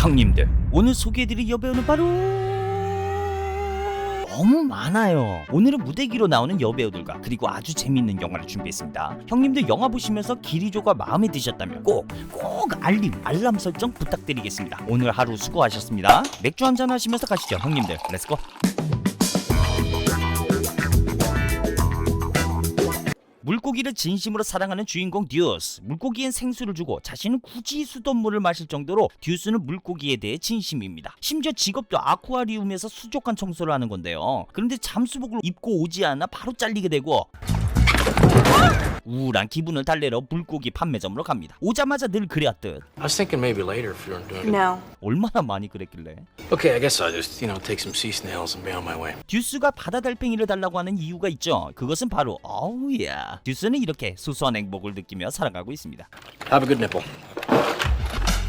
형님들, 오늘 소개해드릴 여배우는 바로 너무 많아요. 오늘은 무대기로 나오는 여배우들과 그리고 아주 재밌는 영화를 준비했습니다. 형님들 영화 보시면서 기리조가 마음에 드셨다면 꼭 알람 설정 부탁드리겠습니다. 오늘 하루 수고하셨습니다. 맥주 한잔 하시면서 가시죠. 형님들 렛츠고. 물고기를 진심으로 사랑하는 주인공 듀스. 물고기엔 생수를 주고 자신은 굳이 수돗물을 마실 정도로 듀스는 물고기에 대해 진심입니다. 심지어 직업도 아쿠아리움에서 수족관 청소를 하는 건데요. 그런데 잠수복을 입고 오지 않아 바로 잘리게 되고 우울한 기분을 달래러 물고기 판매점으로 갑니다. 오자마자 늘 그랬듯 I was thinking maybe later if you weren't doing it. No. 얼마나 많이 그랬길래. Okay, I guess I'll just, take some sea snails and be on my way. 듀스가 바다 달팽이를 달라고 하는 이유가 있죠. 그것은 바로 어우야. 듀스는 이렇게 소소한 행복을 느끼며 살아가고 있습니다. Have a good nipple.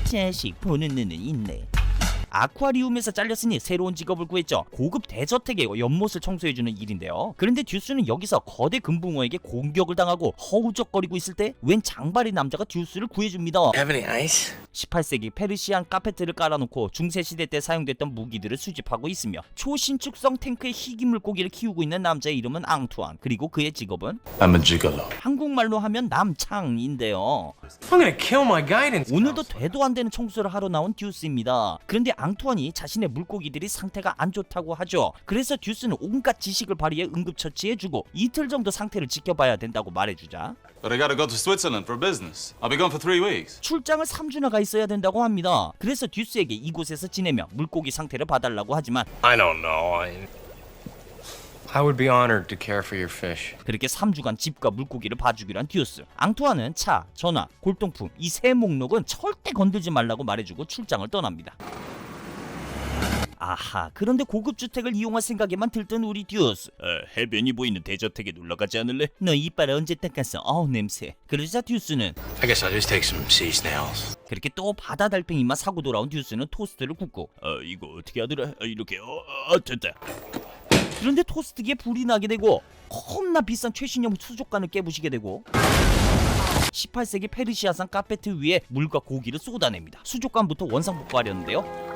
자식 보는 눈은 있네. 아쿠아리움에서 잘렸으니 새로운 직업을 구했죠. 고급 대저택의 연못을 청소해주는 일인데요. 그런데 듀스는 여기서 거대 금붕어에게 공격을 당하고 허우적거리고 있을 때 웬 장발의 남자가 듀스를 구해줍니다. Have any ice? 18세기 페르시안 카페트를 깔아놓고 중세시대 때 사용됐던 무기들을 수집하고 있으며 초신축성 탱크의 희귀 물고기를 키우고 있는 남자의 이름은 앙투안. 그리고 그의 직업은 I'm a gigolo. 한국말로 하면 남창인데요. I'm gonna kill my guidance. 오늘도 되도 안 되는 청소를 하러 나온 듀스입니다. 그런데 앙투안이 자신의 물고기들이 상태가 안 좋다고 하죠. 그래서 듀스는 온갖 지식을 발휘해 응급처치해주고 이틀 정도 상태를 지켜봐야 된다고 말해주자 But I gotta go to Switzerland for business. I'll be gone for 3 weeks. 출장을 3주나 가 있어야 된다고 합니다. 그래서 듀스에게 이곳에서 지내며 물고기 상태를 봐달라고 하지만 I don't know. I would be honored to care for your fish. 그렇게 3주간 집과 물고기를 봐주기로 한 듀스. 앙투안은 차, 전화, 골동품 이 세 목록은 절대 건들지 말라고 말해주고 출장을 떠납니다. 아하, 그런데 고급 주택을 이용할 생각에만 들뜬 우리 듀스. 해변이 보이는 대저택에 놀러가지 않을래? 너 이빨 언제 닦았어? 어우 냄새. 그러자 듀스는 I guess I'll just take some sea snails. 그렇게 또 바다 달팽이만 사고 돌아온 듀스는 토스트를 굽고 이거 어떻게 하더라? 이렇게 됐다. 그런데 토스트기에 불이 나게 되고 겁나 비싼 최신형 수족관을 깨부시게 되고 18세기 페르시아산 카페트 위에 물과 고기를 쏟아냅니다. 수족관부터 원상복구하려는데요.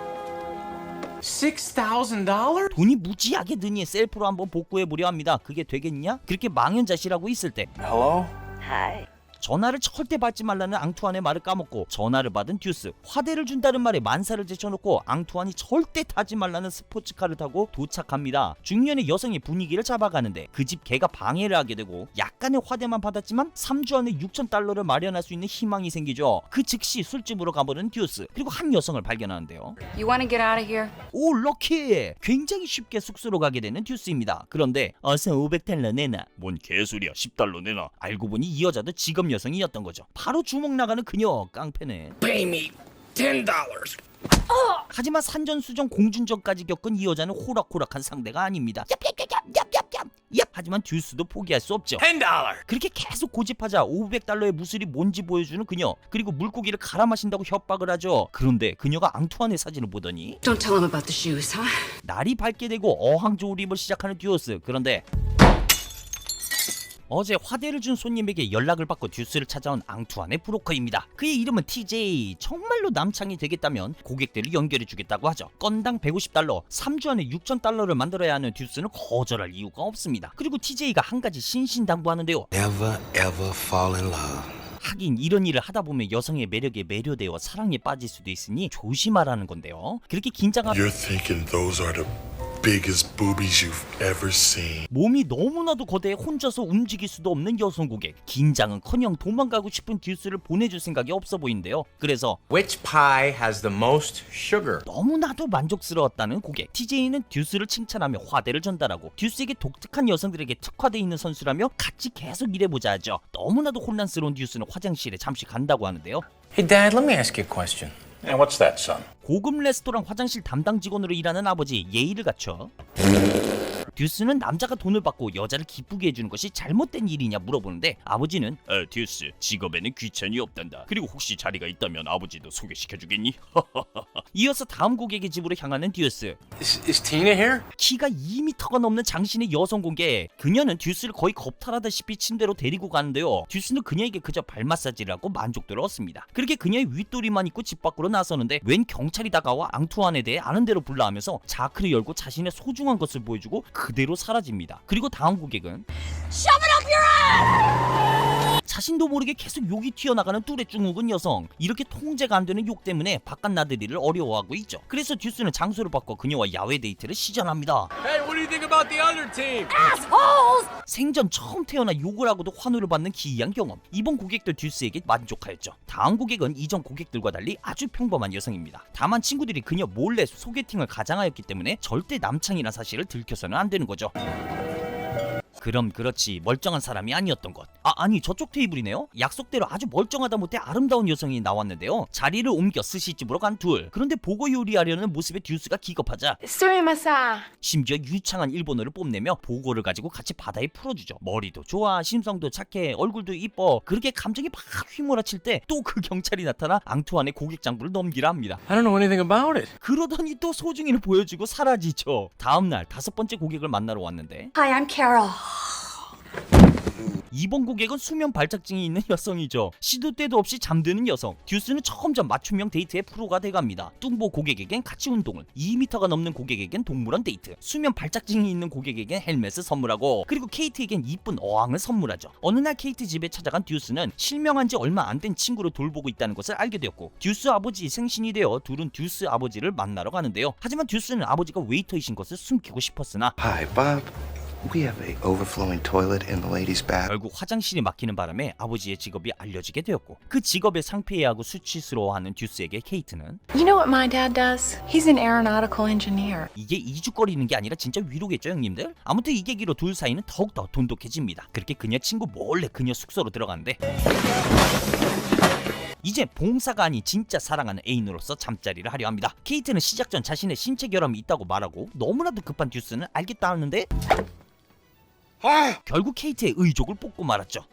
$6,000? 돈이 무지하게 드니 셀프로 한번 복구해보려 합니다. 그게 되겠냐? 그렇게 망연자실하고 있을 때 Hello? Hi. 전화를 절대 받지 말라는 앙투안의 말을 까먹고 전화를 받은 듀스. 화대를 준다는 말에 만사를 제쳐놓고 앙투안이 절대 타지 말라는 스포츠카를 타고 도착합니다. 중년의 여성이 분위기를 잡아가는데 그 집 개가 방해를 하게 되고 약간의 화대만 받았지만 3주 안에 $6,000를 마련할 수 있는 희망이 생기죠. 그 즉시 술집으로 가버린 듀스. 그리고 한 여성을 발견하는데요. You want to get out of here? 오 럭키! 굉장히 쉽게 숙소로 가게 되는 듀스입니다. 그런데 어서 $500 내놔. 뭔 개소리야. $10 내놔. 알고 보니 이 여자도 직업 여성이었던 거죠. 바로 주먹 나가는 그녀 깡패네. Pay me $10. 하지만 산전수전 공준전까지 겪은 이 여자는 호락호락한 상대가 아닙니다. 얍! 하지만 듀스도 포기할 수 없죠. $10. 그렇게 계속 고집하자 $500의 무술이 뭔지 보여주는 그녀. 그리고 물고기를 갈아 마신다고 협박을 하죠. 그런데 그녀가 앙투안의 사진을 보더니 Don't tell him about the shoes, huh? 날이 밝게 되고 어항조립을 시작하는 듀스. 그런데 어제 화대를 준 손님에게 연락을 받고 듀스를 찾아온 앙투안의 브로커입니다. 그의 이름은 TJ. 정말로 남창이 되겠다면 고객들을 연결해주겠다고 하죠. 건당 $150, 3주 안에 $6,000를 만들어야 하는 듀스는 거절할 이유가 없습니다. 그리고 TJ가 한 가지 신신당부하는데요. Never ever fall in love. 하긴 이런 일을 하다 보면 여성의 매력에 매료되어 사랑에 빠질 수도 있으니 조심하라는 건데요. 그렇게 긴장한 You're thinking those are the biggest boobies you've ever seen. 몸이 너무나도 거대해 혼자서 움직일 수도 없는 여성 고객. 긴장은커녕 도망가고 싶은 듀스를 보내줄 생각이 없어 보이는데요. 그래서 Which pie has the most sugar? 너무나도 만족스러웠다는 고객. TJ는 듀스를 칭찬하며 화대를 전달하고 듀스에게 독특한 여성들에게 특화되어 있는 선수라며 같이 계속 일해보자 하죠. 너무나도 혼란스러운 듀스는 화장실에 잠시 간다고 하는데요. Hey, Dad, let me ask you a question. And what's that, son? 고급 레스토랑 화장실 담당 직원으로 일하는 아버지 예의를 갖춰 듀스는 남자가 돈을 받고 여자를 기쁘게 해주는 것이 잘못된 일이냐 물어보는데 아버지는 듀스 직업에는 귀천이 없단다. 그리고 혹시 자리가 있다면 아버지도 소개시켜주겠니? 이어서 다음 고객의 집으로 향하는 듀스. Is Tina here? 키가 2m가 넘는 장신의 여성 공개. 그녀는 듀스를 거의 겁탈하다시피 침대로 데리고 가는데요. 듀스는 그녀에게 그저 발 마사지를 하고 만족도를 얻습니다. 그렇게 그녀의 윗도리만 입고 집 밖으로 나서는데 웬 경찰이 다가와 앙투안에 대해 아는 대로 불러하면서 자크를 열고 자신의 소중한 것을 보여주고 그대로 사라집니다. 그리고 다음 고객은 자신도 모르게 계속 욕이 튀어나가는 뚜레 중국은 여성. 이렇게 통제가 안 되는 욕 때문에 바깥 나들이를 어려워하고 있죠. 그래서 듀스는 장소를 바꿔 그녀와 야외 데이트를 시전합니다. Hey, what do you think about the other team? 생전 처음 태어나 욕을 하고도 환호를 받는 기이한 경험. 이번 고객도 듀스에게 만족하였죠. 다음 고객은 이전 고객들과 달리 아주 평범한 여성입니다. 다만 친구들이 그녀 몰래 소개팅을 가장하였기 때문에 절대 남창이라는 사실을 들켜서는 안 되는 거죠. 그럼 그렇지 멀쩡한 사람이 아니었던 것. 아니 저쪽 테이블이네요. 약속대로 아주 멀쩡하다 못해 아름다운 여성이 나왔는데요. 자리를 옮겨 스시집으로 간 둘. 그런데 보고 요리하려는 모습에 듀스가 기겁하자 심지어 유창한 일본어를 뽐내며 보고를 가지고 같이 바다에 풀어주죠. 머리도 좋아, 심성도 착해, 얼굴도 이뻐. 그렇게 감정이 막 휘몰아칠 때 또 그 경찰이 나타나 앙투안의 고객 장부를 넘기라 합니다. I don't know anything about it. 그러더니 또 소중이를 보여주고 사라지죠. 다음날 5번째 고객을 만나러 왔는데 Hi, I'm Carol. 이번 고객은 수면 발작증이 있는 여성이죠. 시도 때도 없이 잠드는 여성. 듀스는 점점 맞춤형 데이트의 프로가 돼갑니다. 뚱보 고객에겐 같이 운동을, 2m가 넘는 고객에겐 동물원 데이트, 수면 발작증이 있는 고객에겐 헬멧을 선물하고, 그리고 케이트에겐 이쁜 어항을 선물하죠. 어느 날 케이트 집에 찾아간 듀스는 실명한 지 얼마 안 된 친구를 돌보고 있다는 것을 알게 되었고, 듀스 아버지 생신이 되어 둘은 듀스 아버지를 만나러 가는데요. 하지만 듀스는 아버지가 웨이터이신 것을 숨기고 싶었으나 Hi, Bob. We have a overflowing toilet in the ladies' bath. 결국 화장실이 막히는 바람에 아버지의 직업이 알려지게 되었고, 그 직업에 상쾌해하고 수치스러워하는 듀스에게 케이트는 You know what my dad does? He's an aeronautical engineer. 이게 이죽거리는 게 아니라 진짜 위로겠죠 형님들? 아무튼 이 계기로 둘 사이는 더욱더 돈독해집니다. 그렇게 그녀 친구 몰래 그녀 숙소로 들어가는데 이제 봉사가 아닌 진짜 사랑하는 애인으로서 잠자리를 하려 합니다. 케이트는 시작 전 자신의 신체 결함이 있다고 말하고 너무나도 급한 듀스는 알겠다 하는데 결국 케이트의 의족을 뽑고 말았죠.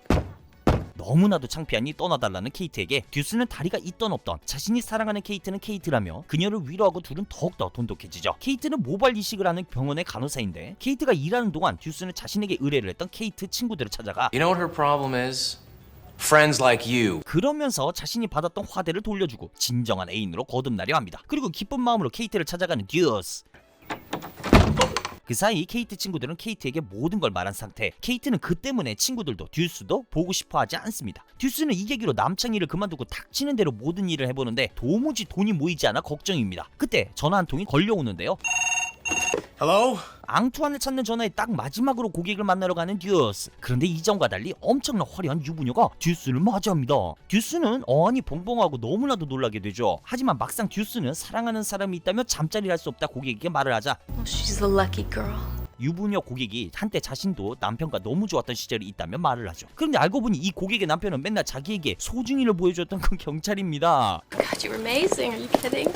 너무나도 창피하니 떠나달라는 케이트에게 듀스는 다리가 있던 없던 자신이 사랑하는 케이트는 케이트라며 그녀를 위로하고 둘은 더욱더 돈독해지죠. 케이트는 모발 이식을 하는 병원의 간호사인데 케이트가 일하는 동안 듀스는 자신에게 의뢰를 했던 케이트 친구들을 찾아가 You know what her problem is? Friends like you. 그러면서 자신이 받았던 화대를 돌려주고 진정한 애인으로 거듭나려 합니다. 그리고 기쁜 마음으로 케이트를 찾아가는 듀스. 그 사이 케이트 친구들은 케이트에게 모든 걸 말한 상태. 케이트는 그 때문에 친구들도 듀스도 보고 싶어 하지 않습니다. 듀스는 이 계기로 남창희를 그만두고 닥치는 대로 모든 일을 해보는데 도무지 돈이 모이지 않아 걱정입니다. 그때 전화 한 통이 걸려오는데요. Hello? 앙투안을 찾는 전화에 딱 마지막으로 고객을 만나러 가는 듀스. 그런데 이전과 달리 엄청난 화려한 유부녀가 듀스를 맞이합니다. 듀스는 어안이 벙벙하고 너무나도 놀라게 되죠. 하지만 막상 듀스는 사랑하는 사람이 있다며 잠자리를 할 수 없다 고객에게 말을 하자 Well, she's a lucky girl. 유부녀 고객이 한때 자신도 남편과 너무 좋았던 시절이 있다며 말을 하죠. 그런데 알고 보니 이 고객의 남편은 맨날 자기에게 소중이를 보여줬던 그 경찰입니다. God, you're amazing. Are you kidding?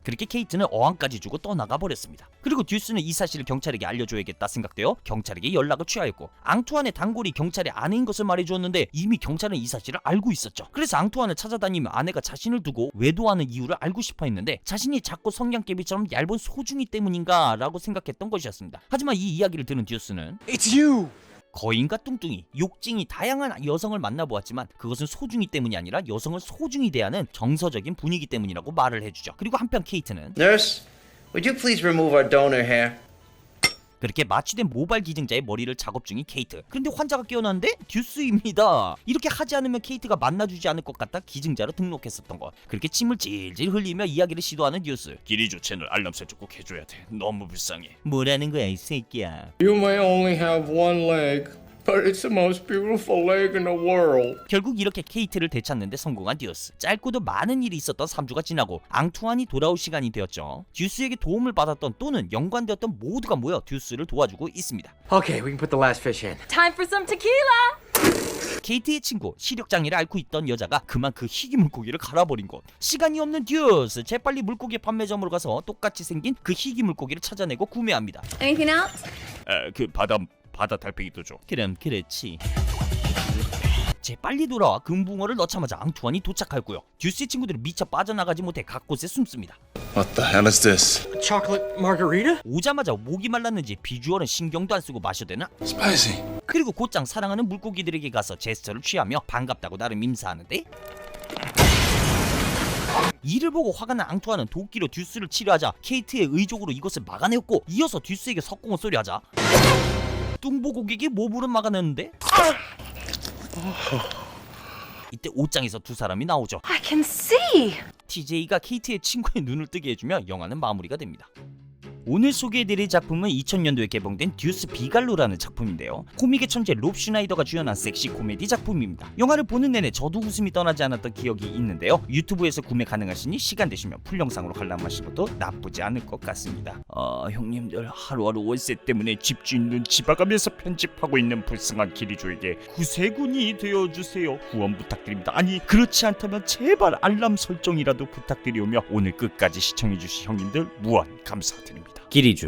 그렇게 케이트는 어항까지 주고 떠나가 버렸습니다. 그리고 듀스는 이 사실을 경찰에게 알려줘야겠다 생각되어 경찰에게 연락을 취하였고, 앙투안의 단골이 경찰의 아내인 것을 말해주었는데 이미 경찰은 이 사실을 알고 있었죠. 그래서 앙투안을 찾아다니며 아내가 자신을 두고 외도하는 이유를 알고 싶어 했는데 자신이 작고 성냥개비처럼 얇은 소중이 때문인가 라고 생각했던 것이었습니다. 하지만 이 이야기를 들은 듀스는 It's you. 거인과 뚱뚱이, 욕쟁이 다양한 여성을 만나보았지만 그것은 소중이 때문이 아니라 여성을 소중히 대하는 정서적인 분위기 때문이라고 말을 해주죠. 그리고 한편 케이트는 Nurse, would you please remove our donor hair? 그렇게 마취된 모발 기증자의 머리를 작업 중인 케이트. 그런데 환자가 깨어났는데 듀스입니다. 이렇게 하지 않으면 케이트가 만나주지 않을 것 같아 기증자로 등록했었던 것. 그렇게 침을 질질 흘리며 이야기를 시도하는 듀스. 기리조 채널 알람 설정 꼭 해줘야 돼. 너무 불쌍해. 뭐라는 거야 이 새끼야. You may only have one leg, but it's the most beautiful leg in the world. 결국 이렇게 케이트를 되찾는데 성공한 듀스. 짧고도 많은 일이 있었던 3주가 지나고 앙투안이 돌아올 시간이 되었죠. 듀스에게 도움을 받았던 또는 연관되었던 모두가 모여 듀스를 도와주고 있습니다. Okay, we can put the last fish in. Time for some tequila. 케이트의 친구, 시력장애를 앓고 있던 여자가 그만 그 희귀 물고기를 갈아버린 것. 시간이 없는 듀스, 재빨리 물고기 판매점으로 가서 똑같이 생긴 그 희귀 물고기를 찾아내고 구매합니다. Anything else? 그 바다 달팽이도 줘. 그럼 그렇지. 재빨리 돌아와 금붕어를 넣자마자 앙투안이 도착하였고요. 듀스의 친구들은 미처 빠져나가지 못해 각곳에 숨습니다. What the hell is this? Chocolate margarita? 오자마자 목이 말랐는지 비주얼은 신경도 안 쓰고 마셔도 되나? Spicy. 그리고 곧장 사랑하는 물고기들에게 가서 제스처를 취하며 반갑다고 나름 임사하는데, 이를 보고 화가 난 앙투안은 도끼로 듀스를 치료하자 케이트의 의족으로 이것을 막아내었고, 이어서 듀스에게 석공을 쏘려하자 뚱보 고객이 몸으로 막아내는데, 이때 옷장에서 두 사람이 나오죠. I can see. TJ가 케이트의 친구의 눈을 뜨게 해주며 영화는 마무리가 됩니다. 오늘 소개해드릴 작품은 2000년도에 개봉된 듀스 비갈로라는 작품인데요. 코믹의 천재 롭 슈나이더가 주연한 섹시 코미디 작품입니다. 영화를 보는 내내 저도 웃음이 떠나지 않았던 기억이 있는데요. 유튜브에서 구매 가능하시니 시간 되시면 풀영상으로 관람하시는 것도 나쁘지 않을 것 같습니다. 형님들, 하루하루 월세 때문에 집주인 눈치 봐가면서 편집하고 있는 불쌍한 기리조에게 구세군이 되어주세요. 후원 부탁드립니다. 아니, 그렇지 않다면 제발 알람 설정이라도 부탁드리오며 오늘 끝까지 시청해주신 형님들 무한 감사드립니다. 기리주